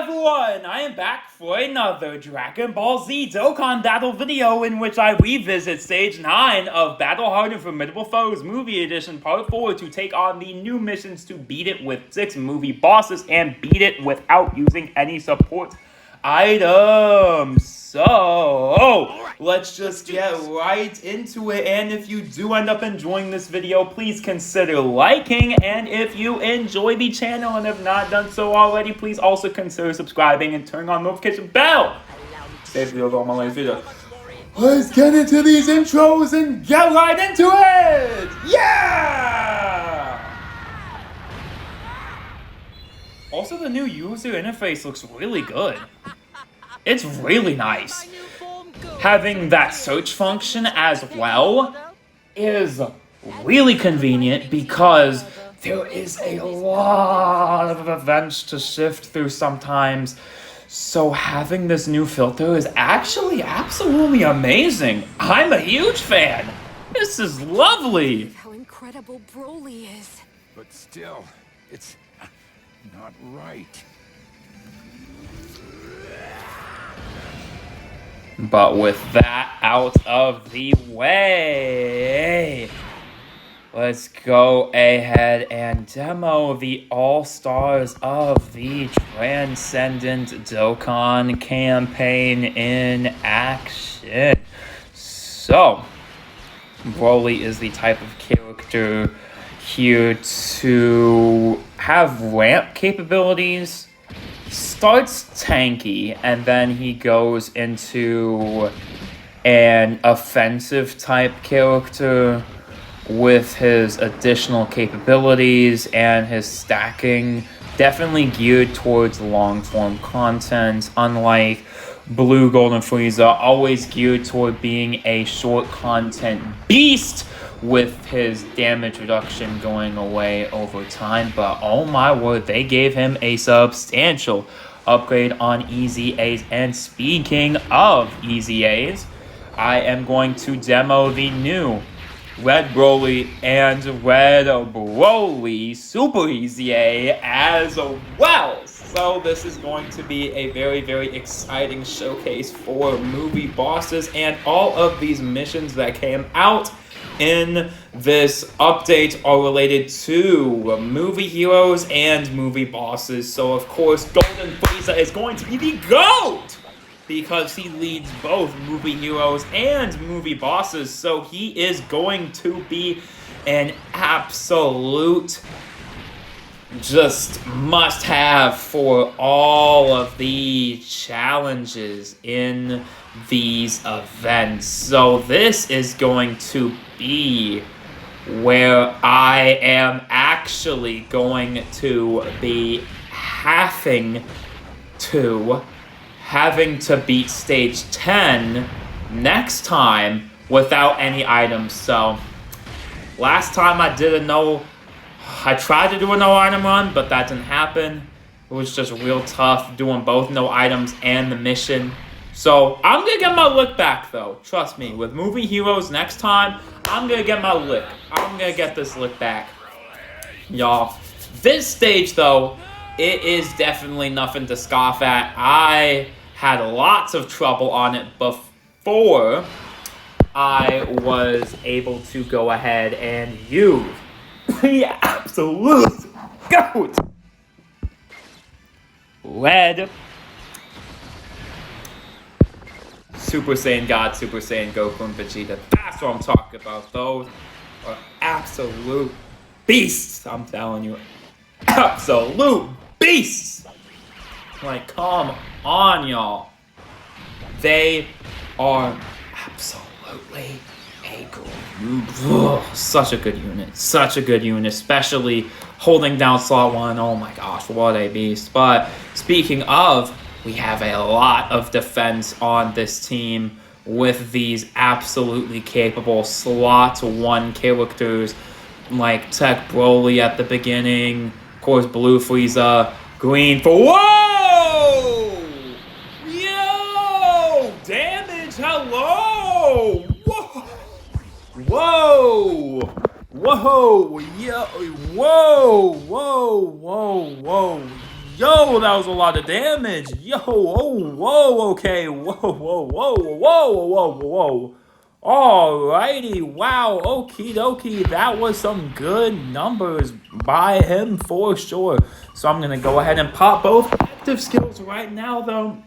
everyone! I am back for another Dragon Ball Z Dokkan Battle video in which I revisit Stage 9 of Battle-Hardened Formidable Foes Movie Edition Part 4 to take on the new missions to beat it with 6 movie bosses and beat it without using any support items. So, let's just get right into it, and if you do end up enjoying this video, please consider liking, and if you enjoy the channel and have not done so already, please also consider subscribing and turning on the notification bell. Let's get into these intros and get right into it! Yeah! Also, the new user interface looks really good. It's really nice. Having that search function as well is really convenient because there is a lot of events to sift through sometimes. So having this new filter is actually absolutely amazing. I'm a huge fan. This is lovely. How incredible Broly is. But still, it's not right. But with that out of the way, let's go ahead and demo the All-Stars of the Transcendent Dokkan campaign in action. So, Broly is the type of character here to have ramp capabilities. Starts tanky, and then he goes into an offensive type character with his additional capabilities and his stacking definitely geared towards long-form content, unlike Blue Golden Frieza, always geared toward being a short content beast with his damage reduction going away over time. But oh my word, they gave him a substantial upgrade on Easy A's. And speaking of Easy A's, I am going to demo the new Red Broly and Red Broly Super Easy A as well. So this is going to be a very, very exciting showcase for movie bosses, and all of these missions that came out in this update are related to movie heroes and movie bosses. So of course, Golden Frieza is going to be the GOAT because he leads both movie heroes and movie bosses. So he is going to be an absolute just must-have for all of the challenges in these events. So this is going to be where I am actually going to be having to beat stage 10 next time without any items. So last time I tried to do a no item run, but that didn't happen. It was just real tough doing both no items and the mission. So I'm gonna get my lick back though. Trust me, with movie heroes next time, I'm gonna get my lick. I'm gonna get this lick back. Y'all, this stage though, it is definitely nothing to scoff at. I had lots of trouble on it before I was able to go ahead and use the absolute GOAT Red Super Saiyan God, Super Saiyan Goku, and Vegeta. That's what I'm talking about. Those are absolute beasts, I'm telling you. Absolute beasts! Like, come on, y'all. They are absolutely a good, such a good unit. Such a good unit, especially holding down slot 1. Oh my gosh, what a beast. But speaking of, we have a lot of defense on this team with these absolutely capable slot 1 characters like Tech Broly at the beginning, of course Blue Frieza, Green for whoa! Yo! Damage, hello! Whoa! Whoa! Whoa! Yo! Whoa! Whoa! Whoa! Whoa! Yo, that was a lot of damage. Yo, oh, whoa, okay. Whoa, whoa, whoa, whoa, whoa, whoa. Alrighty, wow, okie dokie. That was some good numbers by him for sure. So I'm going to go ahead and pop both active skills right now, though.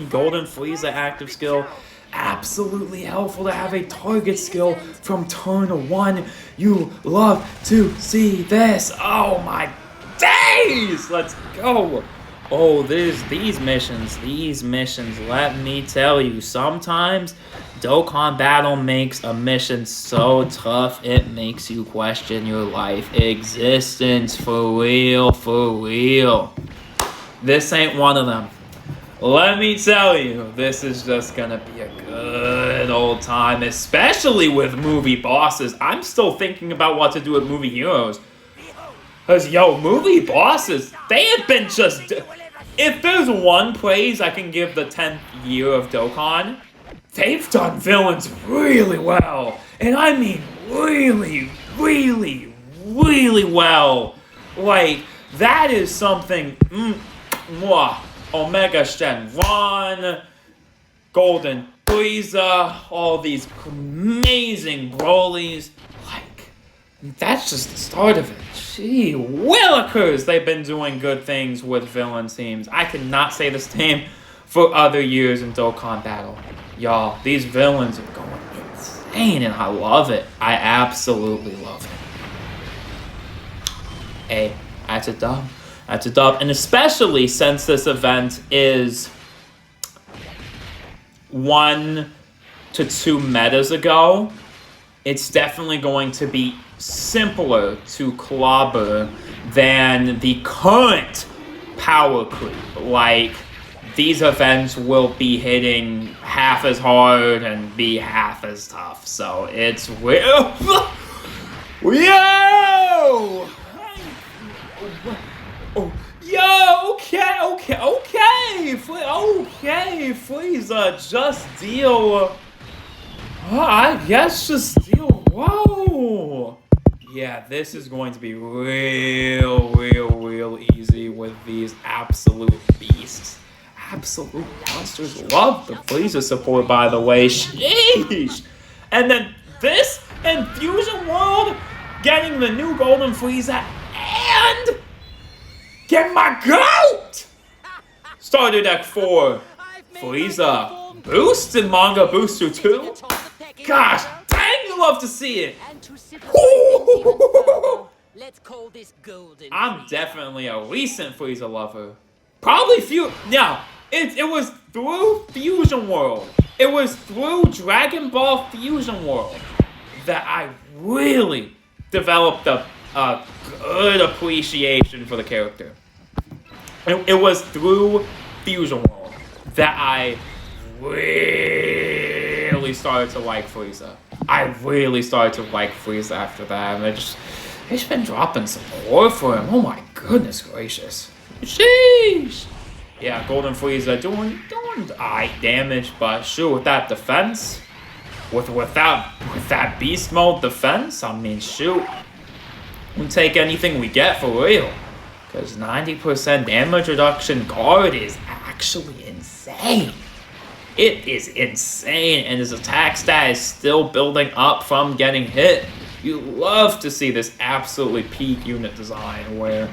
Golden Frieza active skill. Absolutely helpful to have a target skill from turn 1. You love to see this. Oh my days! Let's go. Oh, these missions, let me tell you, sometimes Dokkan Battle makes a mission so tough it makes you question your life existence for real, for real. This ain't one of them. Let me tell you, this is just gonna be a good old time, especially with movie bosses. I'm still thinking about what to do with movie heroes. Because, yo, movie bosses, they have been just... If there's one praise I can give the 10th year of Dokkan, they've done villains really well. And I mean really, really, really well. Like, that is something... Mwah. Omega Shenron, Golden Frieza, all these amazing Brolys. Like, that's just the start of it. Gee willikers, they've been doing good things with villain teams. I cannot say the same for other years in Dokkan Battle. Y'all, these villains are going insane, and I love it. I absolutely love it. Hey, that's a dub. That's a dub. And especially since this event is 1 to 2 metas ago, it's definitely going to be simpler to clobber than the current power creep. Like, these events will be hitting half as hard and be half as tough. So it's real. Yo! Oh, yo, okay, Frieza, just deal, I guess just deal, whoa. Yeah, this is going to be real easy with these absolute beasts. Absolute monsters. Love the Frieza support, by the way, sheesh. And then this and Fusion World getting the new Golden Frieza and... Get my goat! Starter deck 4. Frieza. Boost and Manga Booster 2. Gosh, dang, you love to see it. I'm definitely a recent Frieza lover. Probably it was through Fusion World. It was through Dragon Ball Fusion World that I really developed a good appreciation for the character. It was through Fusion World that I really started to like Frieza. I really started to like Frieza after that, and it's been dropping support for him. Oh my goodness gracious. Sheesh. Yeah, Golden Frieza doing alright damage, but shoot, with that defense, with that beast mode defense, I mean shoot. We'll take anything we get for real. Because 90% damage reduction guard is actually insane. It is insane, and his attack stat is still building up from getting hit. You love to see this absolutely peak unit design where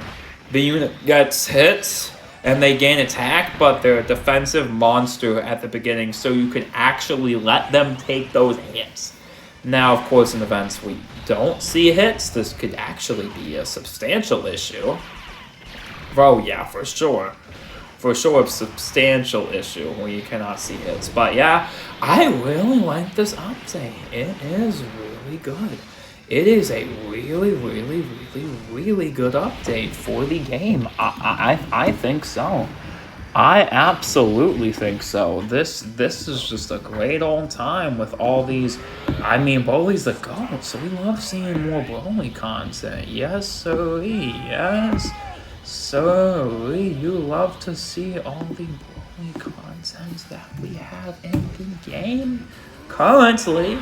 the unit gets hit and they gain attack, but they're a defensive monster at the beginning, so you can actually let them take those hits. Now, of course, in events we don't see hits, this could actually be a substantial issue. Oh yeah, for sure. For sure, a substantial issue where you cannot see hits. But yeah, I really like this update. It is really good. It is a really good update for the game. I think so. I absolutely think so. This is just a great old time with all these. I mean, Broly's the GOAT, so we love seeing more Broly content. Yes, sirree. Yes, sirree. You love to see all the Broly content that we have in the game currently.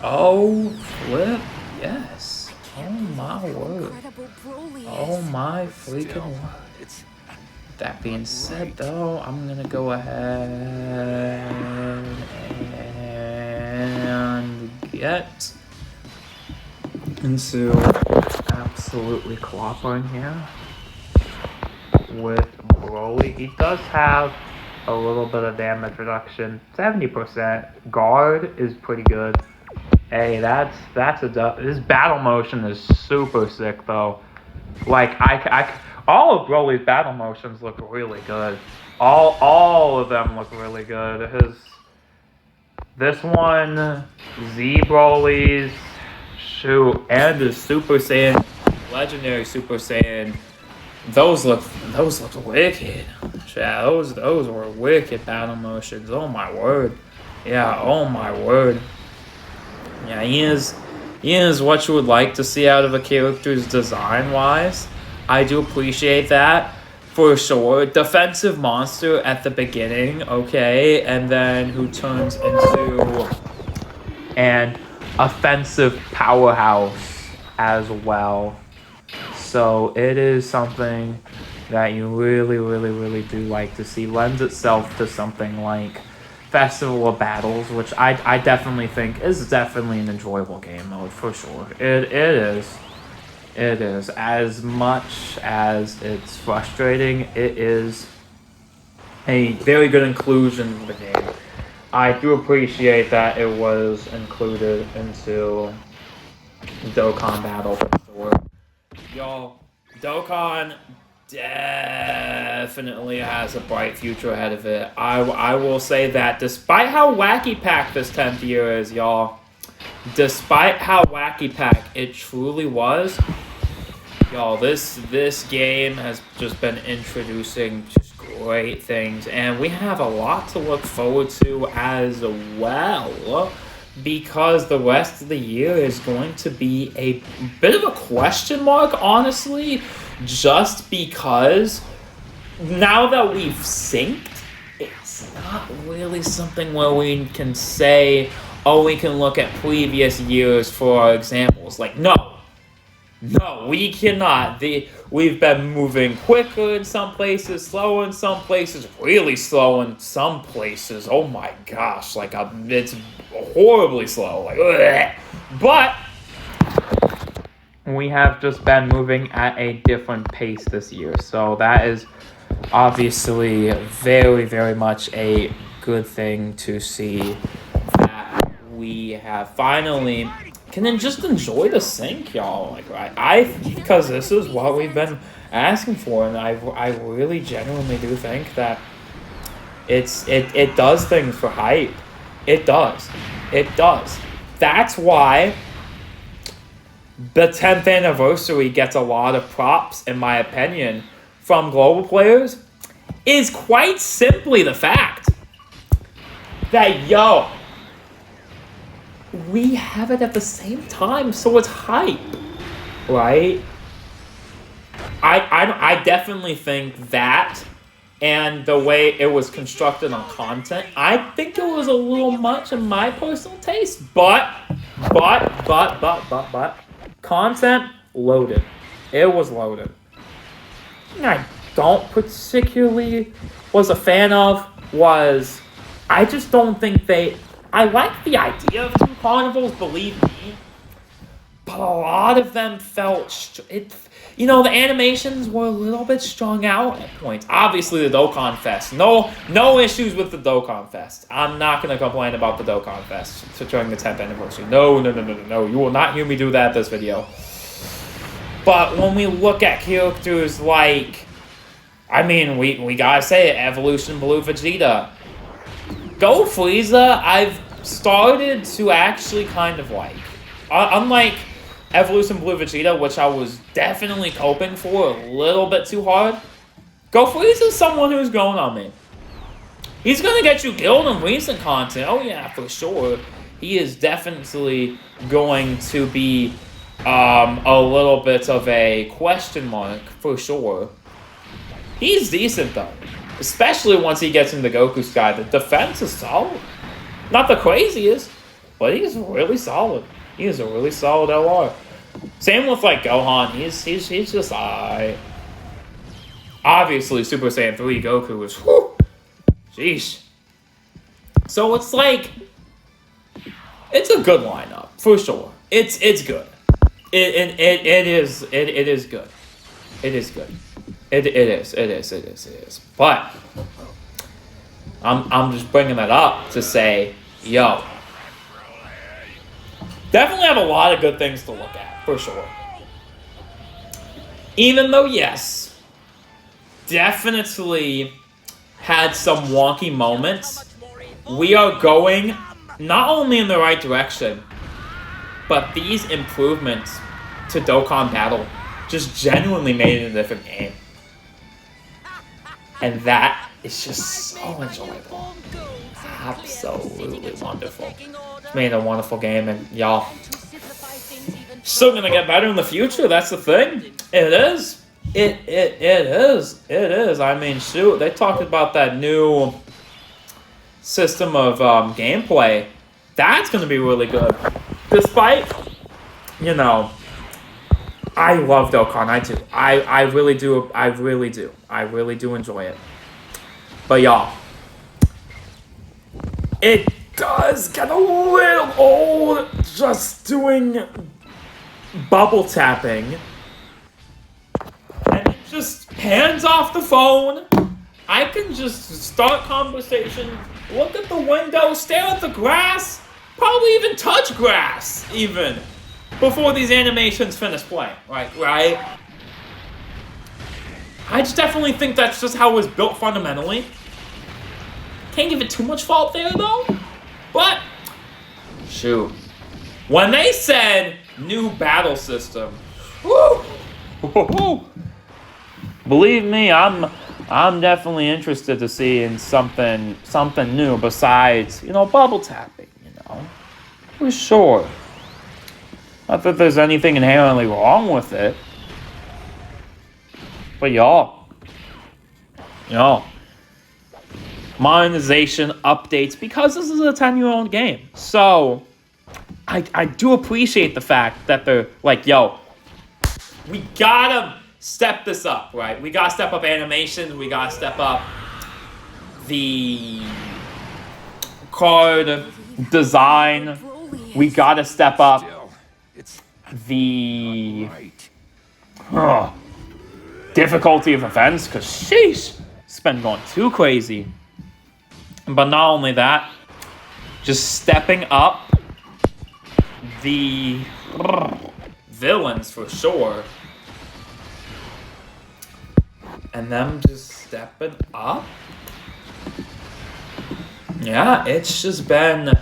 Oh, flip, yes. can't Oh believe my how word. incredible Broly Oh is. my But freaking still, word. it's That being not said, right. though, I'm gonna go ahead and get into absolutely clobbering here with Broly. He does have a little bit of damage reduction, 70%. Guard is pretty good. Hey, his battle motion is super sick though. Like all of Broly's battle motions look really good. All of them look really good. This one, Z Broly's, shoot, and his Super Saiyan, legendary Super Saiyan. Those look wicked. Yeah, those were wicked battle motions. Oh my word. Yeah, oh my word. Yeah, he is what you would like to see out of a character's design wise. I do appreciate that for sure. Defensive monster at the beginning, okay, and then who turns into an offensive powerhouse as well. So it is something that you really do like to see. Lends itself to something like Festival of Battles, which I definitely think is definitely an enjoyable game mode for sure. It is. It is. As much as it's frustrating, it is a very good inclusion of the game. I do appreciate that it was included into Dokkan Battle for sure. Y'all, Dokkan definitely has a bright future ahead of it. I will say that despite how wacky packed this 10th year is, y'all, despite how wacky packed it truly was, y'all, this game has just been introducing just great things, and we have a lot to look forward to as well. Because the rest of the year is going to be a bit of a question mark, honestly, just because now that we've synced, it's not really something where we can say, oh, we can look at previous years for examples. Like, no, we cannot. We've been moving quicker in some places, slower in some places, really slow in some places. Oh my gosh, like it's horribly slow. Like, ugh. But we have just been moving at a different pace this year, so that is obviously very much a good thing to see. That we have finally can then just enjoy the sync, y'all. Like because this is what we've been asking for, and I really genuinely do think that it does things for hype. It does. That's why the 10th anniversary gets a lot of props, in my opinion, from global players. Is quite simply the fact that we have it at the same time, so it's hype, right? I definitely think that, and the way it was constructed on content, I think it was a little much in my personal taste, but, content loaded. It was loaded. And I don't particularly was a fan of was, I just don't think I like the idea of 2 carnivals, believe me, but a lot of them felt the animations were a little bit strung out at points. Obviously, the Dokkan Fest, no issues with the Dokkan Fest. I'm not gonna complain about the Dokkan Fest during the 10th anniversary. No. You will not hear me do that this video. But when we look at characters like, we gotta say it, Evolution Blue Vegeta. Go Frieza, I've started to actually kind of like. Unlike Evolution Blue Vegeta, which I was definitely coping for a little bit too hard, Go Frieza is someone who's growing on me. He's gonna get you killed in recent content, oh yeah, for sure. He is definitely going to be a little bit of a question mark, for sure. He's decent though. Especially once he gets into Goku Sky. The defense is solid. Not the craziest, but he's really solid. He is a really solid LR. Same with like Gohan. He's just alright. Obviously, Super Saiyan 3 Goku was whew, sheesh. So it's like it's a good lineup for sure. It's good. It is good. It is good. It is. But I'm just bringing that up to say, yo, definitely have a lot of good things to look at for sure. Even though, yes, definitely had some wonky moments. We are going not only in the right direction, but these improvements to Dokkan Battle just genuinely made it a different game. And that is just so enjoyable. Absolutely wonderful. It's made a wonderful game, and y'all, still gonna get better in the future. That's the thing. It is. It is. I mean, shoot, they talked about that new system of gameplay. That's gonna be really good. Despite, you know, I love Dokkan. I do. I really do. I really do enjoy it. But y'all, it does get a little old just doing bubble tapping. And just hands off the phone. I can just start conversation, look at the window, stare at the grass, probably even touch grass, even, before these animations finish playing, right? I just definitely think that's just how it was built fundamentally. Can't give it too much fault there, though. But, shoot. When they said new battle system, whoo, believe me, I'm definitely interested to see in something new besides, bubble tapping, For sure. Not that there's anything inherently wrong with it. But y'all, monetization updates, because this is a 10-year-old game. So, I do appreciate the fact that they're like, yo, we gotta step this up, right? We gotta step up animation. We gotta step up the card design. We gotta step up the difficulty of events, because sheesh, it's been going too crazy. But not only that, just stepping up the villains for sure. And them just stepping up. Yeah, it's just been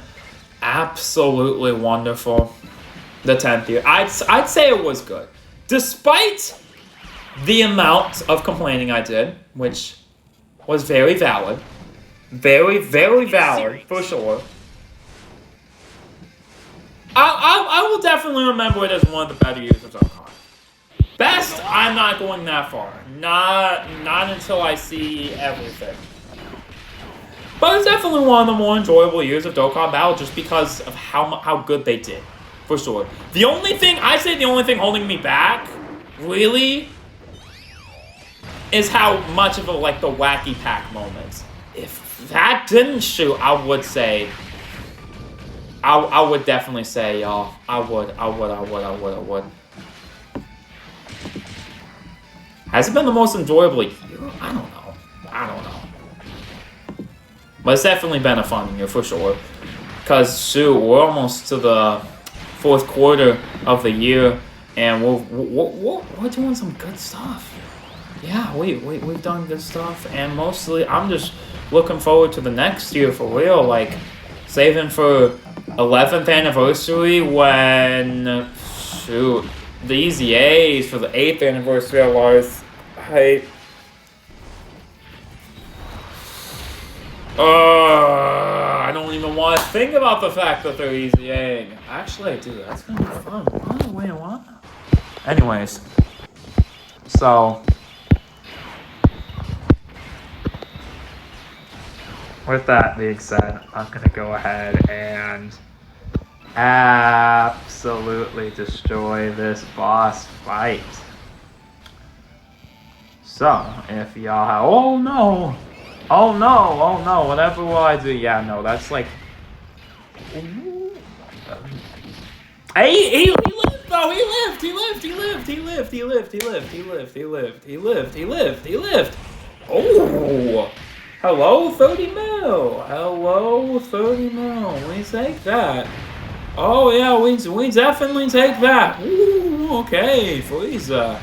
absolutely wonderful. The 10th year. I'd say it was good. Despite the amount of complaining I did, which was very valid. Very, very valid, for sure. I will definitely remember it as one of the better years of Dokkan. Best, I'm not going that far. Not until I see everything. But it's definitely one of the more enjoyable years of Dokkan Battle just because of how good they did. For sure. The only thing holding me back, really, is how much of the wacky pack moments. If that didn't shoot, I would say, I would definitely say, y'all, I would. Has it been the most enjoyable year? I don't know. But it's definitely been a fun year, for sure. Because, shoot, we're almost to the fourth quarter of the year, and we're doing some good stuff. Yeah, we've done good stuff, and mostly I'm just looking forward to the next year for real, saving for 11th anniversary when, shoot, the Easy A's for the 8th anniversary of ours. I don't even want to think about the fact that they're Easy A. Actually, I do. That's gonna be fun. Oh, wait, what? Anyways, so with that being said, I'm gonna go ahead and absolutely destroy this boss fight. So, if y'all have... Oh no! Oh no! Oh no! Whatever will I do? Yeah, no, that's like... He lived though! He lived! Oh! Hello, 30 mil! Hello, 30 mil. We take that. Oh yeah, we definitely take that. Ooh, okay, Frieza.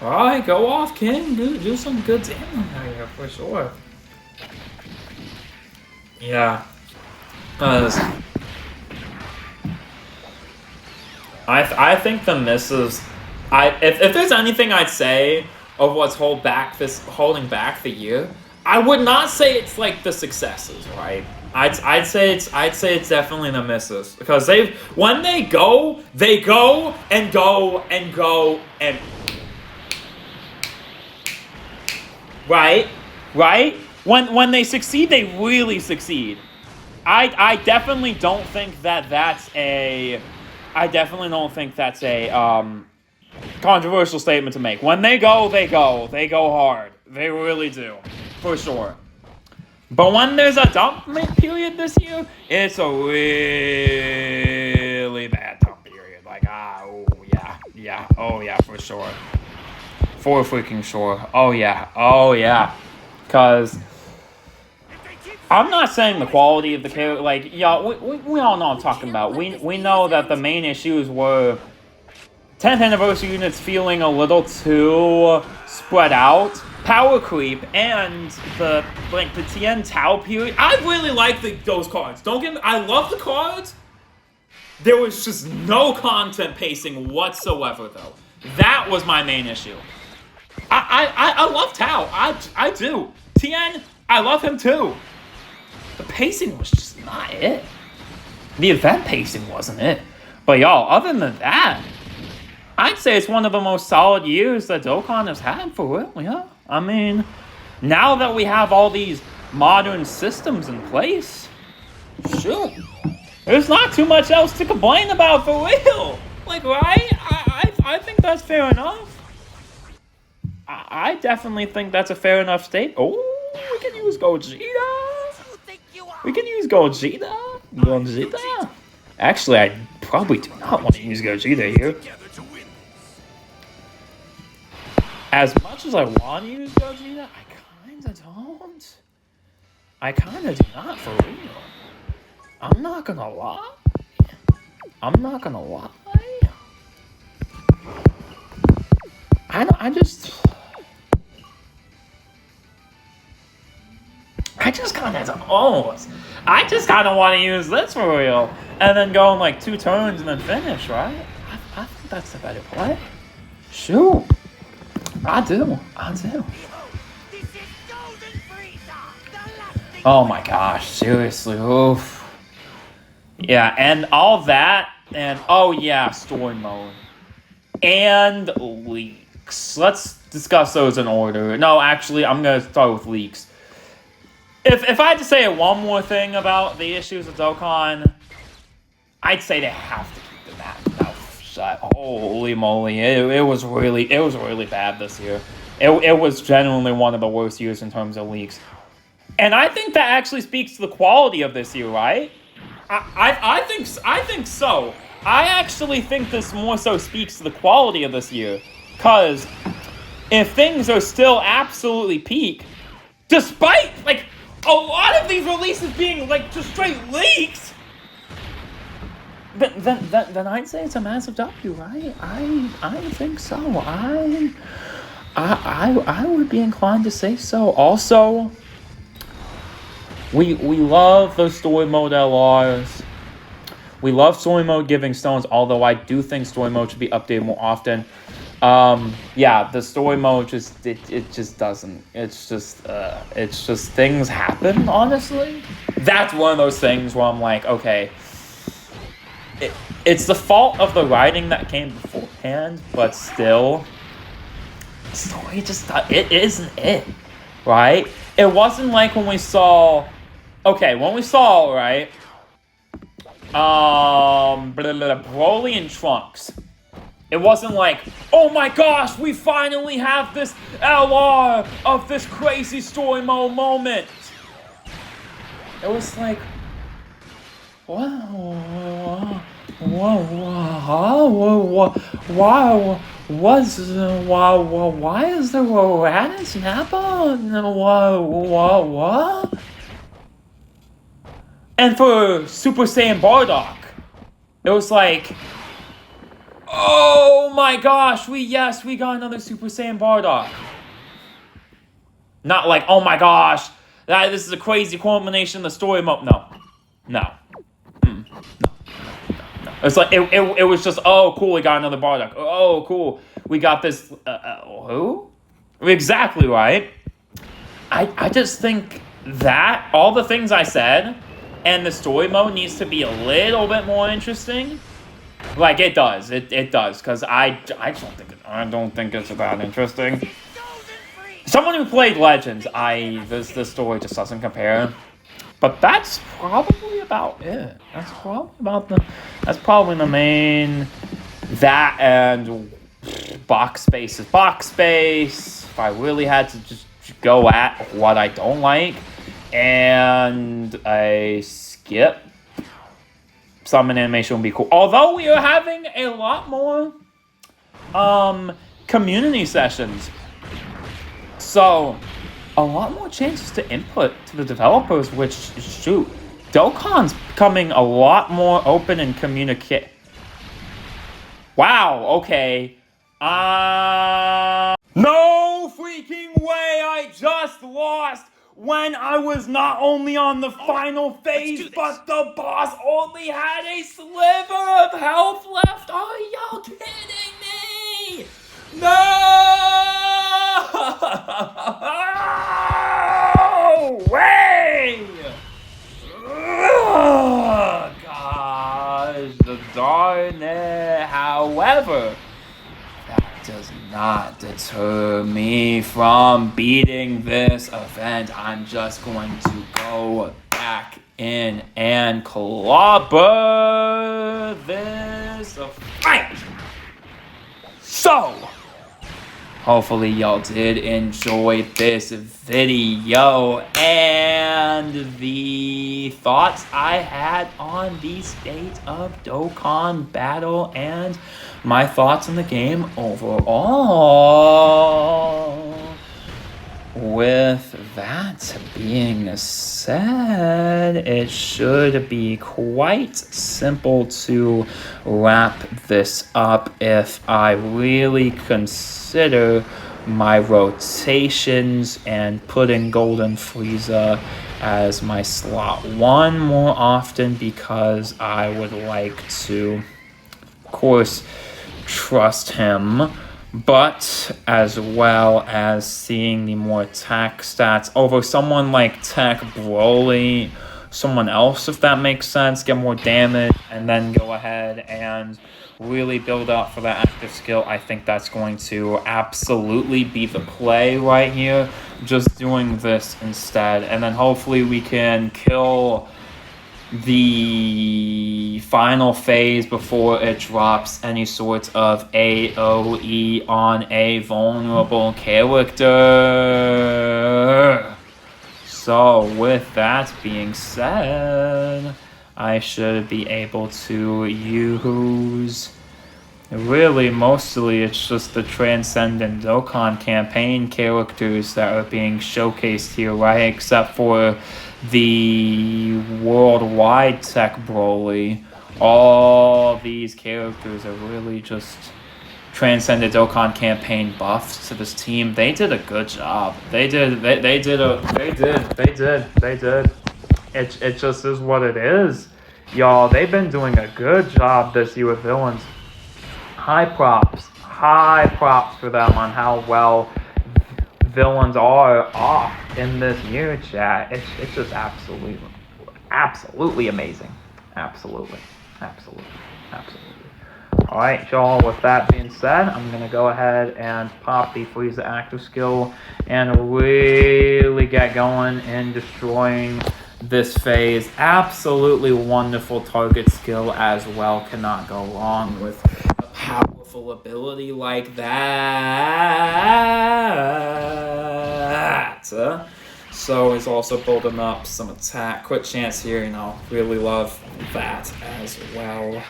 Alright, go off, King. Do some good damage here for sure. Yeah. I think the misses. If there's anything I'd say of what's holding back the year, I would not say it's like the successes, right? I'd say it's definitely the misses, because when they go and go and go and right. When they succeed, they really succeed. I definitely don't think that's a controversial statement to make. When they go hard. They really do, for sure. But when there's a dump period this year, it's a really bad dump period. Like, oh yeah, for sure. For freaking sure. Oh yeah. Because I'm not saying the quality of the character, like, y'all, we all know what I'm talking about. We know that the main issues were 10th anniversary units feeling a little too spread out, power creep, and the Tien Tao period. I really like those cards. Don't get me, I love the cards. There was just no content pacing whatsoever, though. That was my main issue. I love Tao. I do. Tien, I love him too. The pacing was just not it. The event pacing wasn't it. But y'all, other than that, I'd say it's one of the most solid years that Dokkan has had for real, yeah. I mean, now that we have all these modern systems in place, shoot, there's not too much else to complain about for real. Like, right? I think that's fair enough. I definitely think that's a fair enough state. Oh, we can use Gogeta. Gogeta. Actually, I probably do not want to use Gogeta here. As much as I want to use Gogeta, I kinda don't. I kinda do not, for real. I'm not gonna lie. I just kind of want to use this for real, and then go in like 2 turns and then finish, right? I think that's the better play. Shoot, I do. Oh my gosh, seriously, oof. Yeah, and all that, and oh yeah, story mode and leaks. Let's discuss those in order. No, actually, I'm gonna start with leaks. If I had to say one more thing about the issues of Dokkan, I'd say they have to keep the mouth shut. Holy moly, it was really bad this year. It was genuinely one of the worst years in terms of leaks, and I think that actually speaks to the quality of this year, right? I think so. I actually think this more so speaks to the quality of this year, because if things are still absolutely peak, despite like a lot of these releases being like just straight leaks, then I'd say it's a massive W, right? I think so. I would be inclined to say so. Also, we love those story mode LRs. We love story mode giving stones, although I do think story mode should be updated more often. Yeah, the story mode just doesn't. It's just things happen, honestly. That's one of those things where I'm like, okay, it's the fault of the writing that came beforehand, but still, the story just it isn't it, right? It wasn't like when we saw, right? Broly and Trunks. It wasn't like, oh my gosh, we finally have this LR of this crazy story mode moment. It was like, wow, why is there a rat in Snappa? What? And for Super Saiyan Bardock, it was like, oh my gosh, we got another Super Saiyan Bardock. Not like, oh my gosh, this is a crazy culmination of the story mode. No. It's like, it was just, oh cool, we got another Bardock. Oh cool, we got this, who? Exactly right. I just think that, all the things I said, and the story mode needs to be a little bit more interesting. Like, it does, because I don't think it's that interesting. Someone who played Legends, this story just doesn't compare. But that's probably about it. That's probably the main, that and box space is box space. If I really had to just go at what I don't like, and a skip, summon animation would be cool. Although we are having a lot more community sessions, so a lot more chances to input to the developers, which, shoot, Dokkan's becoming a lot more open and communicate. Wow, okay. No freaking way, I just lost when I was not only on the final phase, but the boss only had a sliver of health left. Are y'all kidding me? No way! Oh, gosh, darn it. However, that does not deter me from beating this event. I'm just going to go back in and clobber this fight. So, hopefully y'all did enjoy this video and the thoughts I had on the state of Dokkan Battle and my thoughts on the game overall. With that being said, it should be quite simple to wrap this up if I really consider my rotations and putting Golden Frieza as my slot 1 more often, because I would like to, of course, trust him, but as well as seeing the more attack stats over someone like Tech Broly, someone else, if that makes sense, get more damage, and then go ahead and really build up for that active skill. I think that's going to absolutely be the play right here, just doing this instead, and then hopefully we can kill the final phase before it drops any sort of AoE on a vulnerable character. So with that being said, I should be able to use, really mostly it's just the Transcendent Dokkan campaign characters that are being showcased here, right? Except for the worldwide Tech Broly. All these characters are really just Transcendent Dokkan campaign buffs to this team. They did a good job. They did. It just is what it is, y'all. They've been doing a good job this year with villains. High props for them on how well villains are off in this year, chat. It's just absolutely amazing. Absolutely. Alright, y'all, with that being said, I'm going to go ahead and pop the Frieza active skill and really get going in destroying this phase. Absolutely wonderful target skill as well. Cannot go wrong with a powerful ability like that. So he's also building up some attack. Quick chance here, really love that as well.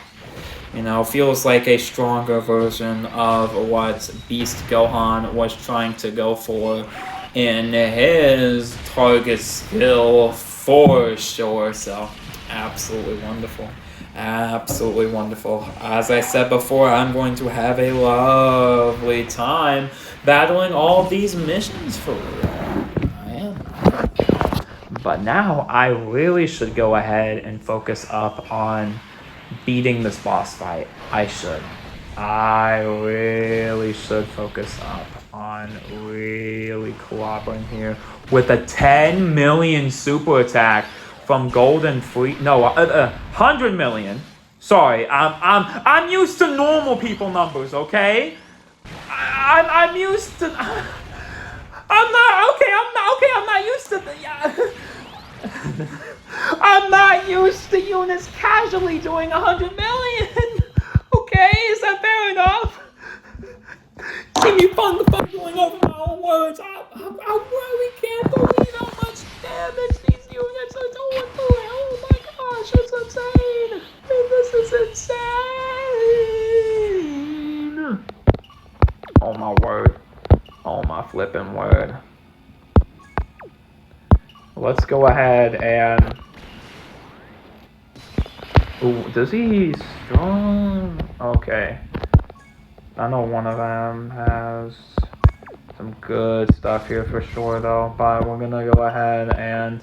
Feels like a stronger version of what Beast Gohan was trying to go for in his target skill for sure. So absolutely wonderful. Absolutely wonderful. As I said before, I'm going to have a lovely time battling all these missions for real. I am. But now I really should go ahead and focus up on beating this boss fight. I really should focus up on really clobbering here with a 10 million super attack from Golden Free. No, 100 million. Sorry, I'm used to normal people numbers. Okay, I'm used to. I'm not used to. I'm not used to units casually doing 100 million. Okay, is that fair enough? See me fumbling over my own words. I really can't believe how much damage these units are doing to it. Oh my gosh, it's insane. This is insane. Oh my word. Oh my flipping word. Let's go ahead and... Ooh, does he strong? Okay. I know one of them has some good stuff here for sure though, but we're gonna go ahead and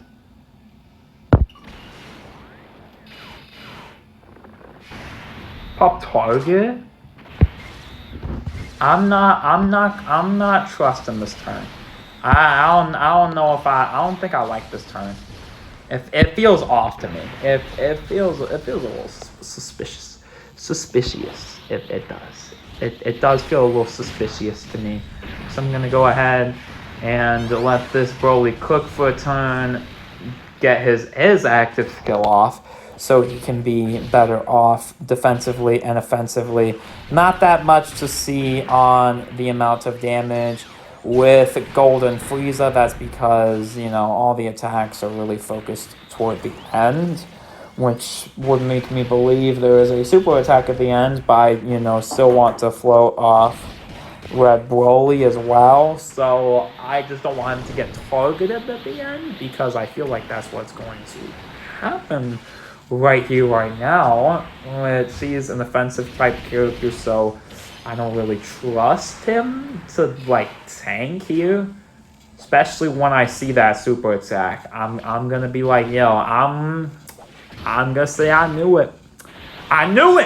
pop target. I'm not trusting this turn. I don't know if I don't think I like this turn. It feels off to me. It feels a little suspicious. It does. It does feel a little suspicious to me. So I'm gonna go ahead and let this Broly cook for a turn, get his active skill off, so he can be better off defensively and offensively. Not that much to see on the amount of damage. With Golden Frieza, that's because, all the attacks are really focused toward the end, which would make me believe there is a super attack at the end, but I, still want to float off Red Broly as well. So I just don't want him to get targeted at the end, because I feel like that's what's going to happen right here, right now. He's an offensive type character, so I don't really trust him to tank here, especially when I see that super attack. I'm gonna be like, yo, I'm gonna say I knew it. I knew he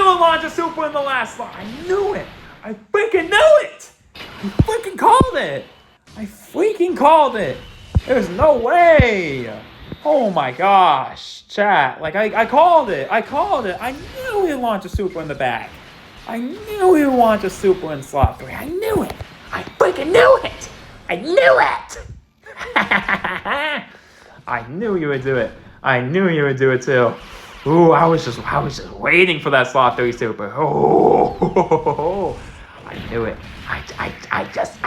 would launch a super in the last slot. I knew it. I freaking knew it. I freaking called it. There's no way. Oh my gosh, chat. I called it. I knew he'd launch a super in the back. I knew he would launch a super in slot 3. I knew it. I freaking knew it. I knew it. I knew you would do it. I knew you would do it too. Ooh, I was just waiting for that slot 3 super. Oh, I knew it. I just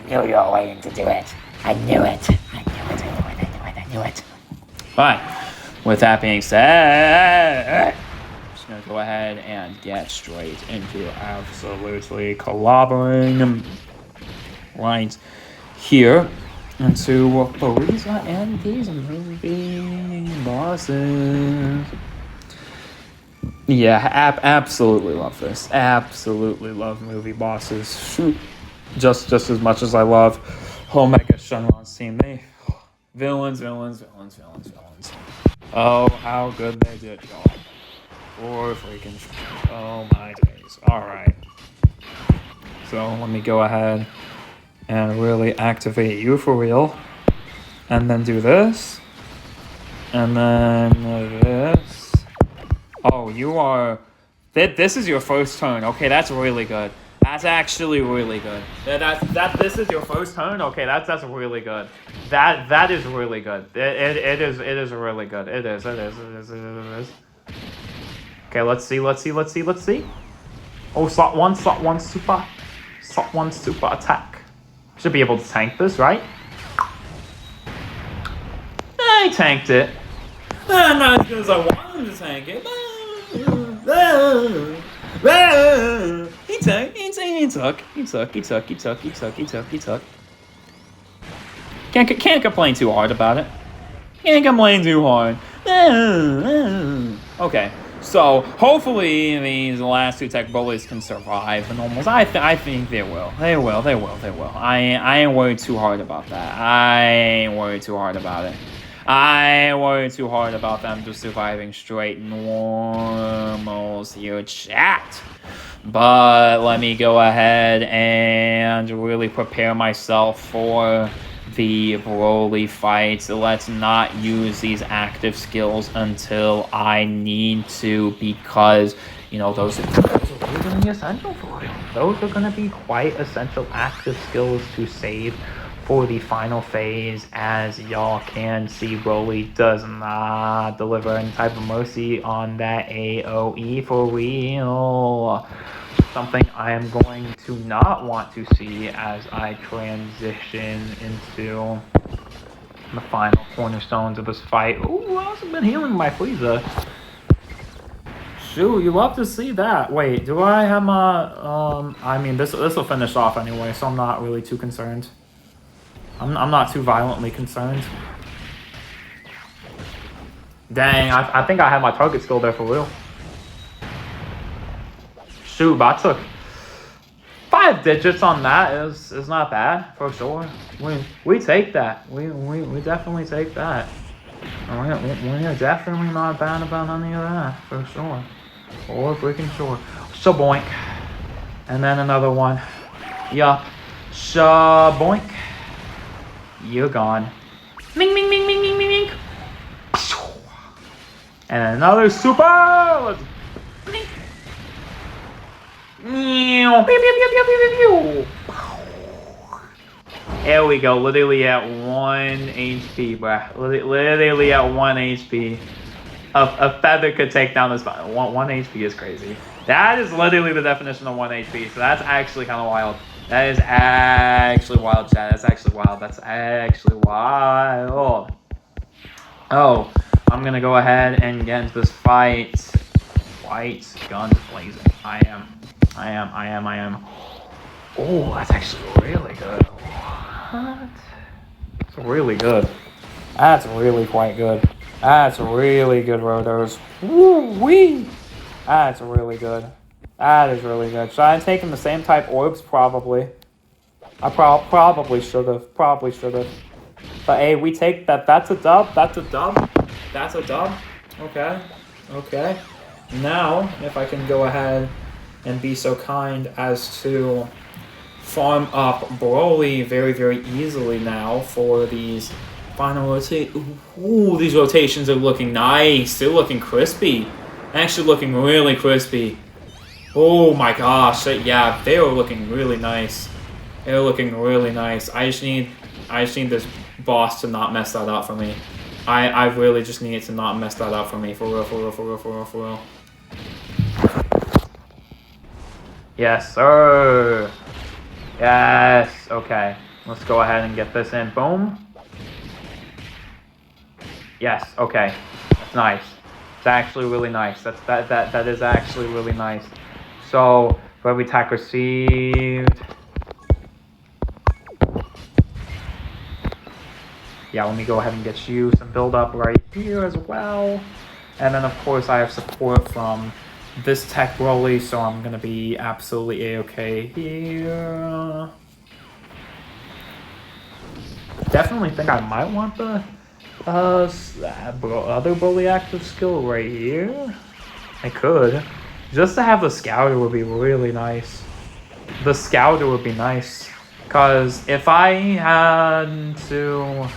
knew you were waiting to do it. I knew it. Alright, with that being said, gonna go ahead and get straight into absolutely clobbering right here into Frieza and these movie bosses. Yeah, absolutely love this. Absolutely love movie bosses. Just as much as I love Omega Shenron's team. They villains. Oh, how good they did, y'all. Or freaking... Oh my days. Alright. So let me go ahead and really activate you for real. And then do this. And then this. Oh, you are... This is your first turn. Okay, that's really good. That's actually really good. This is your first turn? Okay, that's really good. That is really good. It is really good. It is. Okay, let's see. Oh, slot one super. Slot 1 super attack. Should be able to tank this, right? I tanked it. Not as good as I wanted to tank it. He took. Can't complain too hard about it. Can't complain too hard. Okay, so hopefully these last two tech bullies can survive the normals. I think they will. They will. I ain't worried too hard about that. I ain't worried too hard about it. I worry too hard about them just surviving straight normals here, chat. But let me go ahead and really prepare myself for the Broly fight. Let's not use these active skills until I need to, because, you know, those are really going to be essential for you. Those are going to be quite essential active skills to save for the final phase. As y'all can see, Broly does not deliver any type of mercy on that AoE for real. Something I am going to not want to see as I transition into the final cornerstones of this fight. Ooh, I've also been healing my Frieza. Shoot, you love to see that. Wait, do I have my... I mean, this will finish off anyway, so I'm not really too concerned. I'm not too violently concerned. Dang, I think I had my target skill there for real. Shoot, but I took 5 digits on that. Is not bad, for sure. We take that. We definitely take that. We are definitely not bad about any of that, for sure. For freaking sure. Shaboink. And then another one. Yup. Shaboink. You're gone. Ming, ming, ming, ming, ming, ming, ming. And another super. Let's... There we go. Literally at 1 HP, bruh. Literally at 1 HP. A feather could take down this. 1 HP is crazy. That is literally the definition of 1 HP. So that's actually kind of wild. That is actually wild, chat. That's actually wild. Oh, I'm gonna go ahead and get into this fight. White guns blazing. I am. Oh, that's actually really good. What? It's really good. That's really quite good. That's really good, Rotos. Woo-wee! That's really good. That is really good. Should I have taken the same type orbs? Probably. I probably should have. But hey, we take that. That's a dub. Okay. Now, if I can go ahead and be so kind as to farm up Broly very, very easily now for these final rotations. Ooh, these rotations are looking nice. They're looking crispy. Actually looking really crispy. Oh my gosh. Yeah, they are looking really nice. They're looking really nice. I just need this boss to not mess that up for me. I really just need it to not mess that up for me. For real. Yes, sir. Yes. Okay. Let's go ahead and get this in. Boom. Yes. Okay. That's nice. It's actually really nice. That is actually really nice. So, for every attack received. Yeah, let me go ahead and get you some build up right here as well. And then of course I have support from this tech Broly, so I'm gonna be absolutely a-okay here. Definitely think I might want the other Broly active skill right here. I could. Just to have the Scouter would be really nice. The Scouter would be nice. Cause if I had to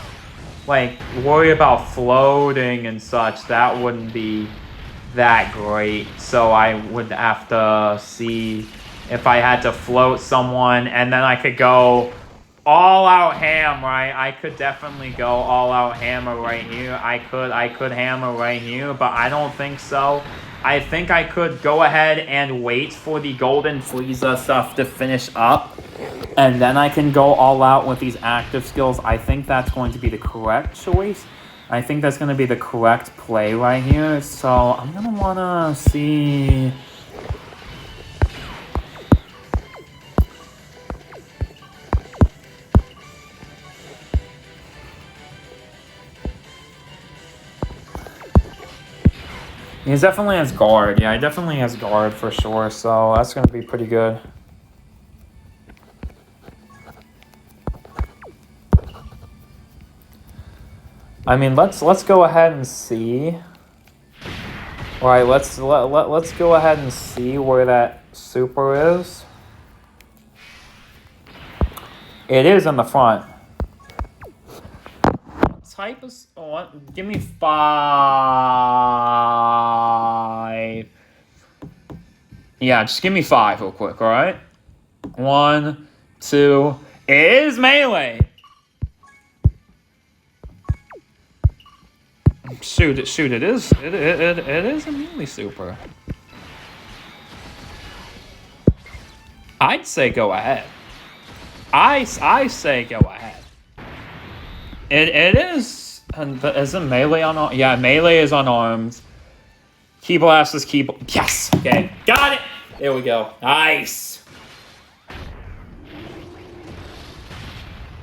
like worry about floating and such, that wouldn't be that great. So I would have to see if I had to float someone, and then I could go all out ham, right? I could definitely go all out hammer right here. I could hammer right here, but I don't think so. I think I could go ahead and wait for the golden Frieza stuff to finish up, and then I can go all out with these active skills. I think that's going to be the correct choice. I think that's going to be the correct play right here. So I'm going to want to see... He definitely has guard. Yeah, he definitely has guard for sure. So that's going to be pretty good. I mean, let's go ahead and see. All right, let's go ahead and see where that super is. It is in the front. Type is give me 5. Yeah, just give me 5 real quick, all right? 1, 2. It is melee. Shoot! It is. It is a melee super. I'd say go ahead. I say go ahead. It is. Is it melee unarmed? Yeah, melee is unarmed. Key blast is key. Yes. Okay. Got it. There we go. Nice.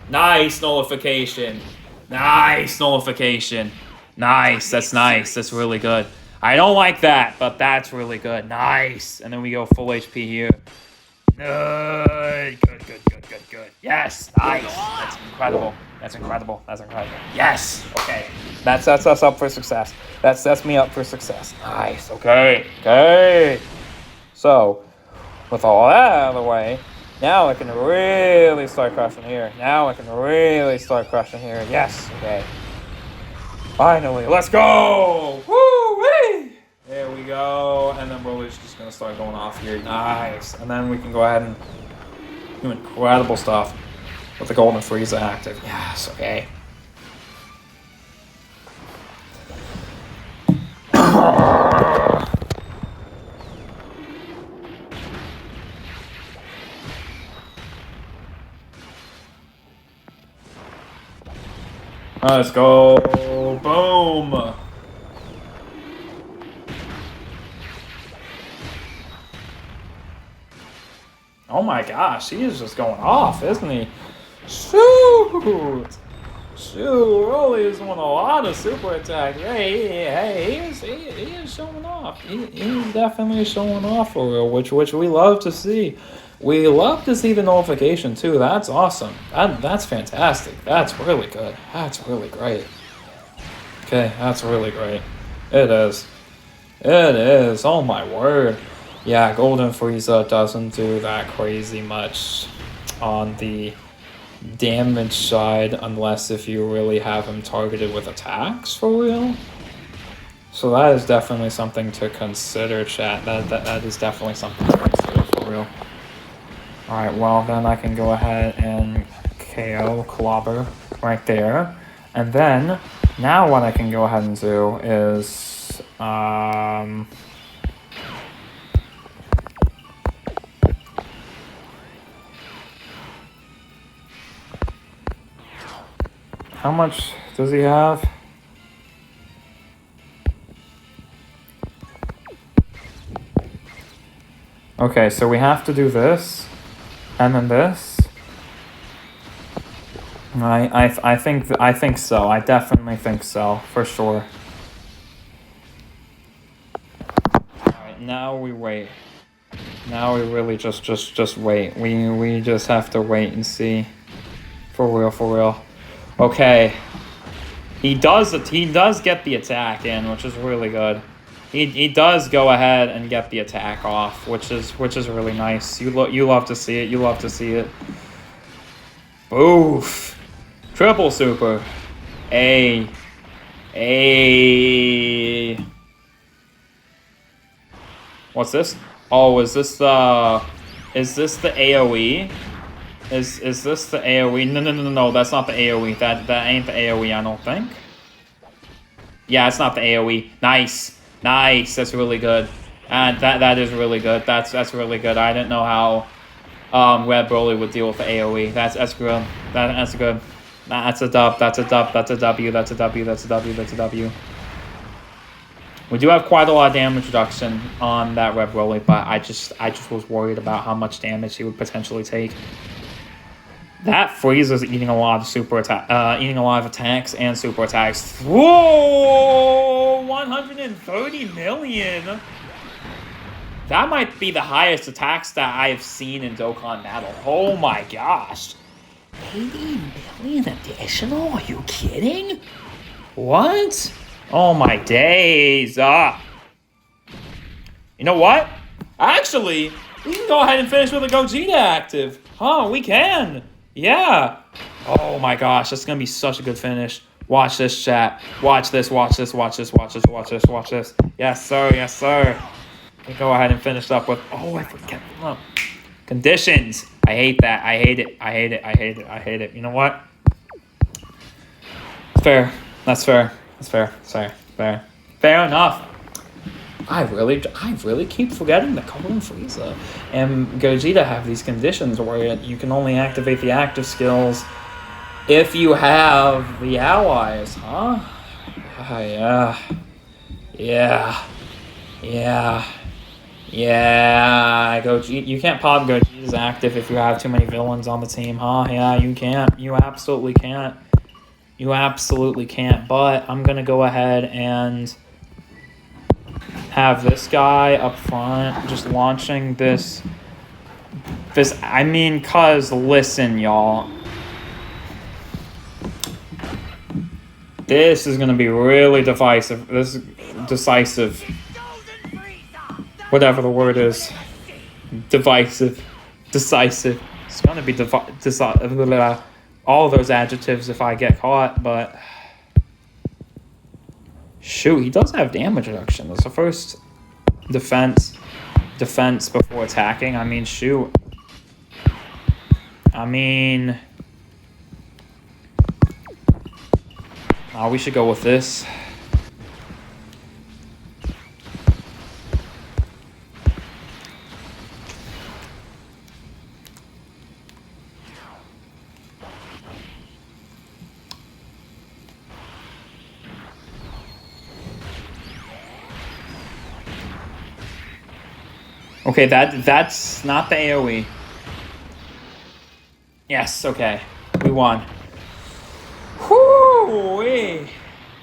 Nice nullification. Nice nullification. Nice. That's nice. That's really good. I don't like that, but that's really good. Nice. And then we go full HP here. Good. Yes. Nice. That's incredible. That's incredible. Yes. Okay. That sets us up for success. That sets me up for success. Nice. Okay. So, with all that out of the way, now I can really start crushing here. Yes. Okay. Finally. Let's go. Woo-wee. There we go. And then Broly's just going to start going off here. Nice. And then we can go ahead and do incredible stuff with the Golden Frieza active. Yes, okay. Let's go. Boom. Oh my gosh, he is just going off, isn't he? Shoot, Broly is doing a lot of super attacks. He is showing off. He is definitely showing off for real, which we love to see. We love to see the nullification too. That's awesome. That's fantastic. That's really good. That's really great. Okay, that's really great. It is. Oh my word. Yeah, Golden Frieza doesn't do that crazy much on the damage side unless if you really have him targeted with attacks for real. So that is definitely something to consider, chat. That is definitely something to consider for real. Alright, well then I can go ahead and KO Clobber right there. And then, now what I can go ahead and do is how much does he have? Okay, so we have to do this, and then this. I think so. I definitely think so, for sure. Alright, now we wait. Now we really just wait. We just have to wait and see. For real. Okay. He does get the attack in, which is really good. He does go ahead and get the attack off, which is really nice. You love to see it. Oof. Triple super. What's this? Oh, is this the Is this the AoE? Is this the AoE? No, that's not the AoE. That ain't the AoE, I don't think. Yeah, it's not the AoE. Nice. Nice. That's really good. And that is really good. That's really good. I didn't know how Red Broly would deal with the AoE. That's good. That's good. That's a dub. That's a dub. That's a W. That's a W. That's a W. That's a W. We do have quite a lot of damage reduction on that Red Broly, but I just was worried about how much damage he would potentially take. That Frieza's eating a lot of eating a lot of attacks and super attacks. Whoa! 130 million. That might be the highest attack stat I've seen in Dokkan Battle. Oh my gosh. 80 million additional? Are you kidding? What? Oh my days. You know what? Actually, we can go ahead and finish with a Gogeta active. Huh, we can. Yeah. Oh my gosh, that's going to be such a good finish. Watch this, chat. Watch this, watch this, watch this, watch this, watch this, watch this. Yes, sir, yes, sir. We go ahead and finish up with... Oh, I forget. Look. Conditions. I hate that. I hate it. I hate it. I hate it. I hate it. You know what? Fair. That's fair. That's fair. Sorry. Fair. Fair enough. I really keep forgetting that Cole and Frieza and Gogeta have these conditions where you can only activate the active skills if you have the allies, huh? Yeah. Yeah. Yeah. Yeah. Gogeta, you can't pop Gogeta's active if you have too many villains on the team, huh? Yeah, you can't. You absolutely can't. You absolutely can't. But I'm gonna go ahead and have this guy up front just launching this I mean, cause listen, y'all, this is gonna be really divisive. This is decisive, whatever the word is. Divisive, decisive. It's gonna be all those adjectives if I get caught. But shoot, he does have damage reduction. That's the first defense before attacking. I mean, shoot. I mean, we should go with this. Okay, that's not the AoE. Yes, okay. We won. Whoo-wee.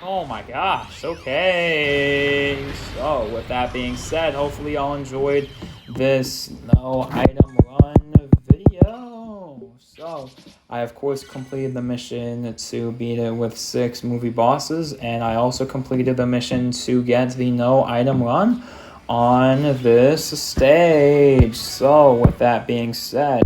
Oh my gosh, okay. So, with that being said, hopefully y'all enjoyed this no item run video. So, I of course completed the mission to beat it with 6 movie bosses, and I also completed the mission to get the no item run on this stage. So with that being said,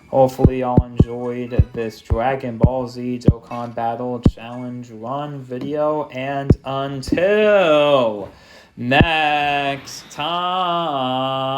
hopefully y'all enjoyed this Dragon Ball Z Dokkan Battle Challenge run video, and until next time.